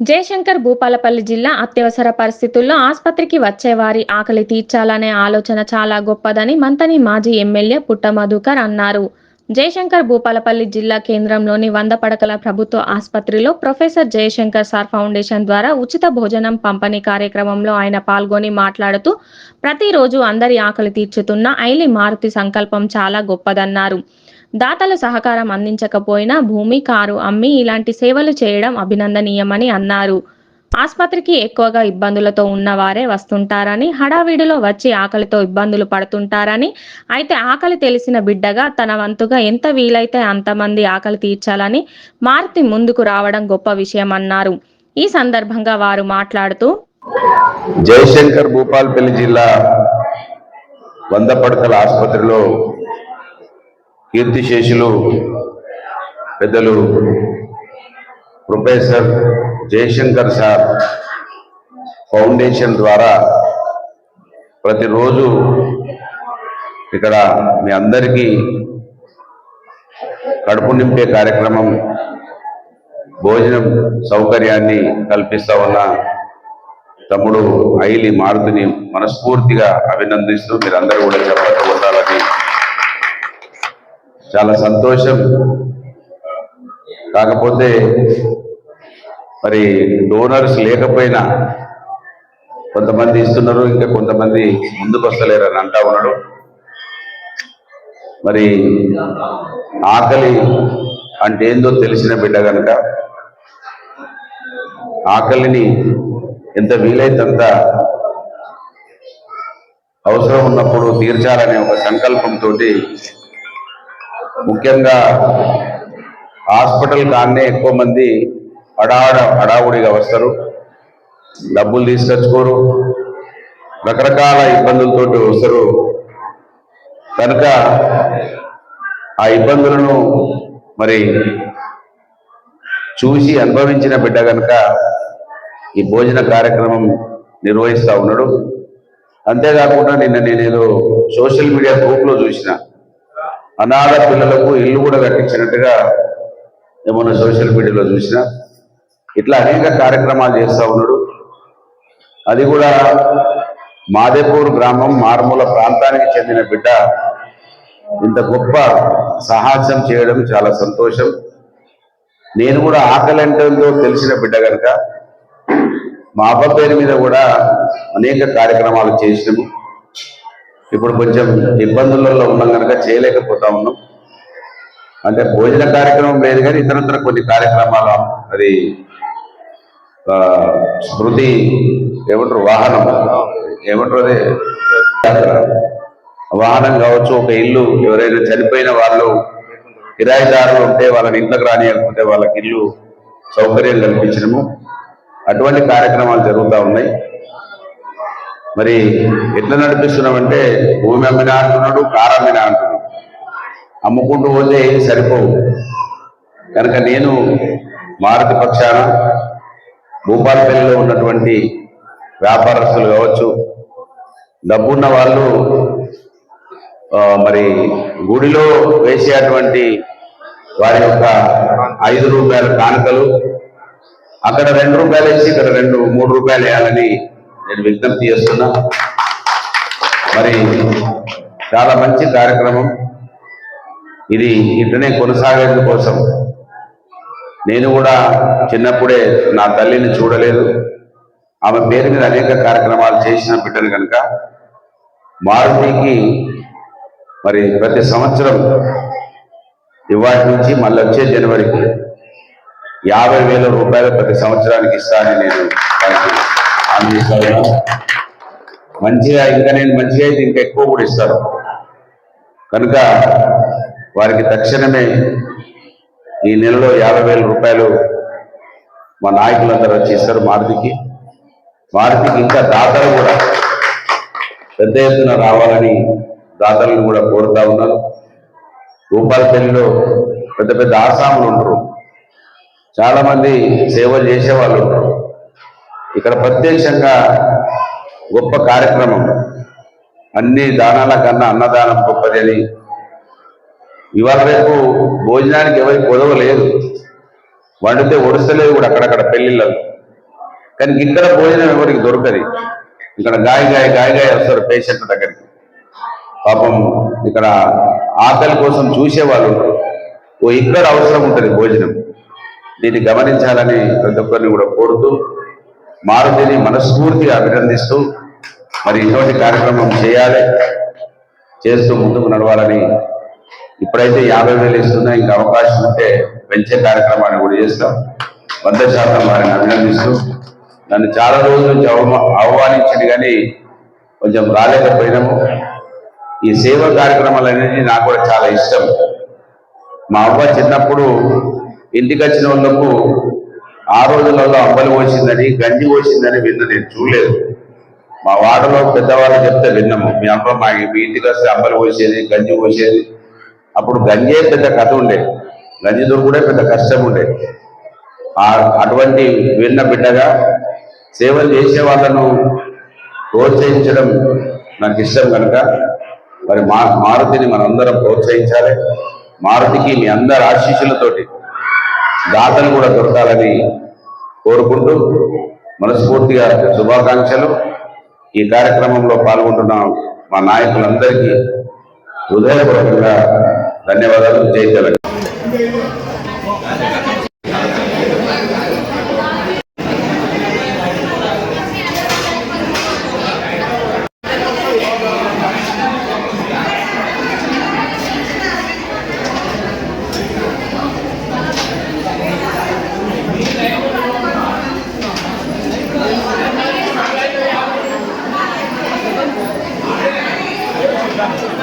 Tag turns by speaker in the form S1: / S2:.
S1: జయశంకర్ భూపాలపల్లి జిల్లా అత్యవసర పరిస్థితుల్లో ఆస్పత్రికి వచ్చేవారి ఆకలి తీర్చాలనే ఆలోచన చాలా గొప్పదని మంతని మాజీ ఎమ్మెల్యే పుట్ట మధుకర్ అన్నారు. జయశంకర్ భూపాలపల్లి జిల్లా కేంద్రంలోని 100 పడకల ప్రభుత్వ ఆస్పత్రిలో ప్రొఫెసర్ జయశంకర్ సార్ ఫౌండేషన్ ద్వారా ఉచిత భోజనం పంపిణీ కార్యక్రమంలో ఆయన పాల్గొని మాట్లాడుతూ, ప్రతిరోజు అందరి ఆకలి తీర్చుతున్న ఐలి మారుతి సంకల్పం చాలా గొప్పదన్నారు. దాతలు సహకారం అందించకపోయినా భూమి, కారు అమ్మి ఇలాంటి సేవలు చేయడం అభినందనీయమని అన్నారు. ఆస్పత్రికి ఎక్కువగా ఇబ్బందులతో ఉన్నవారే వస్తుంటారని, హడావిడిలో వచ్చి ఆకలితో ఇబ్బందులు పడుతుంటారని, అయితే ఆకలి తెలిసిన బిడ్డగా తన వంతుగా ఎంత వీలైతే అంతమంది ఆకలి తీర్చాలని మారుతి ముందుకు రావడం గొప్ప విషయమన్నారు. ఈ సందర్భంగా వారు మాట్లాడుతూ,
S2: జయశంకర్ భూపాలపల్లి జిల్లా 100 పడకల ఆసుపత్రిలో కీర్తిశేషులు పెద్దలు ప్రొఫెసర్ జయశంకర్ సార్ ఫౌండేషన్ ద్వారా ప్రతిరోజు ఇక్కడ మీ అందరికీ కడుపు నింపే కార్యక్రమం, భోజనం సౌకర్యాన్ని కల్పిస్తా ఉన్న తమ్ముడు ఐలి మారుతిని మనస్ఫూర్తిగా అభినందిస్తూ మీరందరూ కూడా చెప్పట్లు కొట్టాలని. చాలా సంతోషం. కాకపోతే మరి డోనర్స్ లేకపోయినా కొంతమంది ఇస్తున్నారు, ఇంకా కొంతమంది ముందుకు వస్తలేరు అని అంటా ఉన్నాడు. మరి ఆకలి అంటే ఏందో తెలిసిన బిడ్డ కనుక ఆకలిని ఎంత వీలైతే అంత అవసరం ఉన్నప్పుడు తీర్చాలనే ఒక సంకల్పంతో ముఖ్యంగా హాస్పిటల్ కానే ఎక్కువ మంది హడావుడిగా వస్తారు, డబ్బులు తీసుకొచ్చుకోరు, రకరకాల ఇబ్బందులతో వస్తారు. కనుక ఆ ఇబ్బందులను మరి చూసి అనుభవించిన బిడ్డ కనుక ఈ భోజన కార్యక్రమం నిర్వహిస్తూ ఉన్నాడు. అంతేకాకుండా నిన్న నేనేదో సోషల్ మీడియా గ్రూప్లో చూసిన అనాథ పిల్లలకు ఇల్లు కూడా కట్టించినట్టుగా ఏమన్నా సోషల్ మీడియాలో చూసిన. ఇట్లా అనేక కార్యక్రమాలు చేస్తూ ఉన్నాడు. అది కూడా మాదేపూర్ గ్రామం, మారుమూల ప్రాంతానికి చెందిన బిడ్డ ఇంత గొప్ప సాహసం చేయడం చాలా సంతోషం. నేను కూడా ఆకలి ఎంతో తెలిసిన బిడ్డ కనుక మా అబ్బ పేరు మీద కూడా అనేక కార్యక్రమాలు చేసినాము. ఇప్పుడు కొంచెం ఇబ్బందులలో ఉన్నాం కనుక చేయలేకపోతా ఉన్నాం. అంటే భోజన కార్యక్రమం లేదు కానీ ఇతరత్ర కొన్ని కార్యక్రమాలు, అది స్మృతి ఏమంటారు, వాహనం ఏమంటారు, అదే వాహనం కావచ్చు, ఒక ఇల్లు, ఎవరైనా చనిపోయిన వాళ్ళు కిరాయిదారులు ఉంటే వాళ్ళని ఇంట్లోకి రానియకపోతే వాళ్ళకి ఇల్లు సౌకర్యం కల్పించడము, అటువంటి కార్యక్రమాలు జరుగుతూ ఉన్నాయి. మరి ఎట్లా నడిపిస్తున్నామంటే భూమి అమ్మినా అంటున్నాడు, కారు అమ్మినా అంటున్నాడు. అమ్ముకుంటూ పోతే సరిపోవు కనుక నేను మారుతి పక్షాన భూపాలపల్లిలో ఉన్నటువంటి వ్యాపారస్తులు కావచ్చు, డబ్బున్న వాళ్ళు మరి గుడిలో వేసేటువంటి వారి యొక్క 5 రూపాయల కానుకలు అక్కడ 2 రూపాయలు వేసి ఇక్కడ 3 రూపాయలు వేయాలని నేను విజ్ఞప్తి చేస్తున్నా. మరి చాలా మంచి కార్యక్రమం ఇది. ఇట్లనే కొనసాగేందు కోసం నేను కూడా చిన్నప్పుడే నా తల్లిని చూడలేదు, ఆమె పేరు మీద అనేక కార్యక్రమాలు చేసిన బిడ్డను కనుక మారుతికి మరి ప్రతి సంవత్సరం ఇవాటి నుంచి మళ్ళీ వచ్చే జనవరికి 50,000 రూపాయలు ప్రతి సంవత్సరానికి ఇస్తానని నేను హామీ ఇస్తాను. మంచిగా ఇంకా నేను మంచిగా అయితే ఇంకా ఎక్కువ కూడా ఇస్తాను. కనుక వారికి తక్షణమే ఈ నెలలో 50,000 రూపాయలు మా నాయకులందరూ వచ్చి ఇస్తారు మారుతికి. ఇంకా దాతలు కూడా పెద్ద ఎత్తున రావాలని దాతలను కూడా కోరుతా ఉన్నాను. భూపాలపల్లిలో పెద్ద పెద్ద ఆసాములు ఉంటారు, చాలా మంది సేవలు చేసేవాళ్ళు ఉంటారు. ఇక్కడ ప్రత్యక్షంగా గొప్ప కార్యక్రమం, అన్ని దానాల కన్నా అన్నదానం గొప్పది అని. ఇవాళ రేపు భోజనానికి ఎవరికి కొదవ లేదు, వండితే ఒడుస్తలేదు కూడా అక్కడక్కడ పెళ్లిళ్ళలో. కానీ ఇక్కడ భోజనం ఎవరికి దొరకదు. ఇక్కడ గాయ వస్తారు పేషెంట్ దగ్గరికి. పాపం ఇక్కడ ఆకలి కోసం చూసే వాళ్ళు ఉంటారు. ఇక్కడ అవసరం ఉంటుంది భోజనం. దీన్ని గమనించాలని ప్రతి ఒక్కరిని కూడా కోరుతూ, మారుతిని మనస్ఫూర్తిగా అభినందిస్తూ మరి ఇటువంటి కార్యక్రమం చేస్తూ ముందుకు నడవాలని. ఇప్పుడైతే 50,000 ఇస్తున్నా, ఇంకా అవకాశం ఉంటే పెంచే కార్యక్రమాన్ని కూడా చేస్తాం. 100% వారిని అభినందిస్తూ, నన్ను చాలా రోజుల నుంచి ఆహ్వానించింది కానీ కొంచెం రాలేకపోయినాము. ఈ సేవా కార్యక్రమాలు అనేది నాకు కూడా చాలా ఇష్టం. మా అవ్వ చిన్నప్పుడు ఇంటికి వచ్చిన వాళ్ళకు ఆ రోజులలో అంబలి పోసిందని, గంజి పోసిందని విన్న, నేను చూడలేదు. మా వాడలో పెద్దవాళ్ళు చెప్తే విన్నాము. మీ అమ్మ మీ ఇంటికి వస్తే అంబలి పోసేది, గంజి పోసేది. అప్పుడు గంజే పెద్ద కథ ఉండేది, గంజి దొరుకుడే పెద్ద కష్టం ఉండేది. అటువంటి విన్న బిడ్డగా సేవలు చేసే వాళ్ళను ప్రోత్సహించడం నాకు ఇష్టం కనుక మరి మారుతిని మనందరం ప్రోత్సహించాలి. మారుతికి మీ అందరి ఆశీస్సులతోటి దాతలు కూడా దొరకాలని కోరుకుంటూ మనస్ఫూర్తిగా శుభాకాంక్షలు. ఈ కార్యక్రమంలో పాల్గొంటున్న మా నాయకులందరికీ హృదయపూర్వకంగా ధన్యవాదాలు. జై తెలంగాణ.
S3: Gracias.